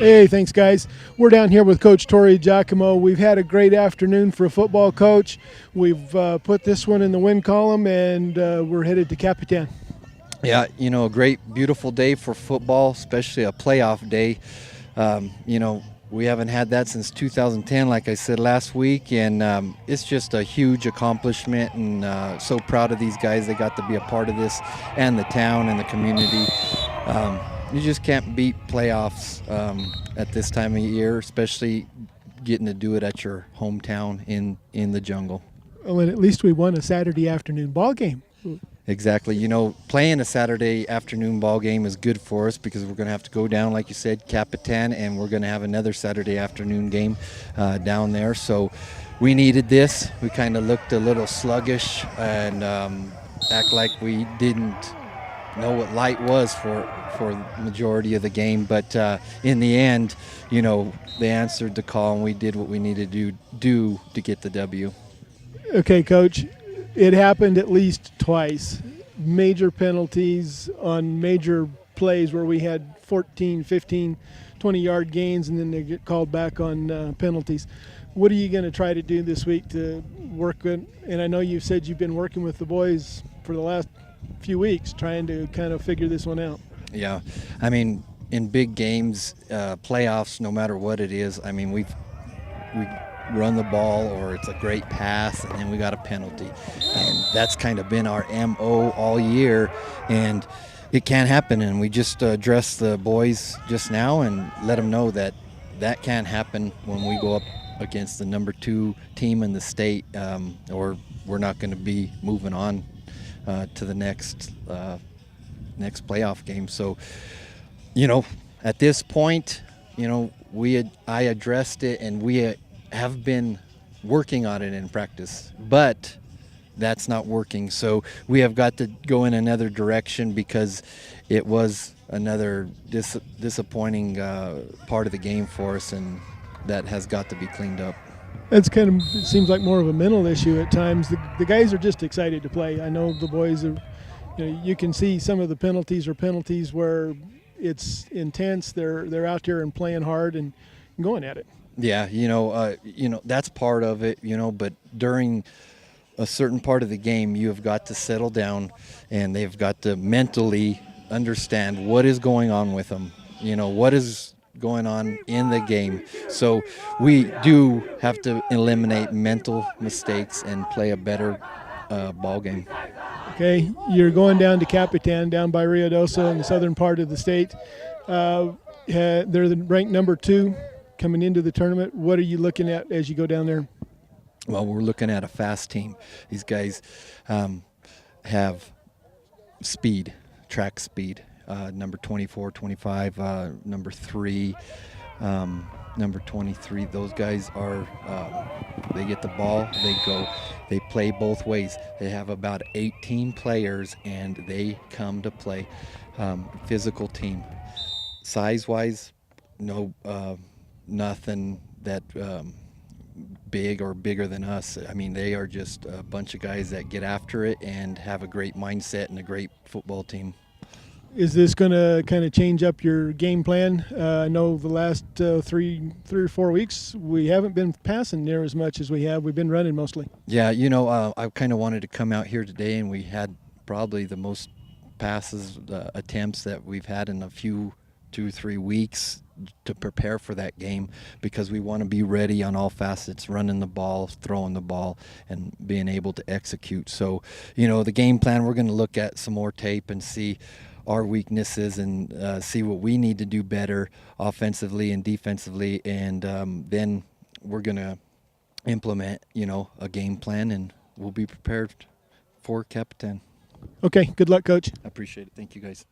Hey, thanks, guys. We're down here with Coach Tori Giacomo. We've had a great afternoon for football, Coach. We've put this one in the win column, and we're headed to Capitan. Yeah, a great, beautiful day for football, especially a playoff day. We haven't had that since 2010, like I said last week, and it's just a huge accomplishment, and so proud of these guys. They got to be a part of this, and the town and the community. You just can't beat playoffs at this time of year, especially getting to do it at your hometown in the jungle. Well, and at least we won a Saturday afternoon ball game. Exactly. Playing a Saturday afternoon ball game is good for us because we're going to have to go down, like you said, Capitan, and we're going to have another Saturday afternoon game down there. So we needed this. We kind of looked a little sluggish and act like we didn't know what light was for the majority of the game. But in the end, they answered the call, and we did what we needed to do to get the W. Okay, Coach. It happened at least twice. Major penalties on major plays where we had 14, 15, 20-yard gains, and then they get called back on penalties. What are you going to try to do this week to work with? And I know you said you've been working with the boys for the last few weeks trying to kind of figure this one out. Yeah. In big games, playoffs, no matter what it is, we run the ball or it's a great pass and then we got a penalty, and that's kind of been our MO all year, and it can't happen. And we just addressed the boys just now and let them know that can't happen when we go up against the number 2 team in the state, or we're not going to be moving on to the next playoff game. So at this point, I addressed it, and we have been working on it in practice, but that's not working. So we have got to go in another direction because it was another disappointing part of the game for us, and that has got to be cleaned up. It seems like more of a mental issue at times. The guys are just excited to play. I know the boys are, you can see some of the penalties where it's intense. They're out there and playing hard and going at it. Yeah, that's part of it, but during a certain part of the game, you have got to settle down, and they've got to mentally understand what is going on with them, what is going on in the game. So we do have to eliminate mental mistakes and play a better ball game. Okay, you're going down to Capitan, down by Ruidoso in the southern part of the state. They're ranked number 2. Coming into the tournament. What are you looking at as you go down there? Well, we're looking at a fast team. These guys have speed, track speed. Number 24, 25, number 3, number 23. Those guys are, they get the ball, they go, they play both ways. They have about 18 players, and they come to play. Physical team. Size-wise, no, nothing that big or bigger than us. They are just a bunch of guys that get after it and have a great mindset and a great football team. Is this going to kind of change up your game plan? I know the last 3 or 4 weeks we haven't been passing near as much as we have. We've been running mostly. Yeah, I kind of wanted to come out here today, and we had probably the most passes, attempts that we've had in a few 2-3 weeks to prepare for that game, because we want to be ready on all facets, running the ball, throwing the ball, and being able to execute. So, the game plan, we're going to look at some more tape and see our weaknesses and see what we need to do better offensively and defensively, and then we're going to implement, a game plan, and we'll be prepared for Capitan. Okay, good luck, Coach. I appreciate it. Thank you, guys.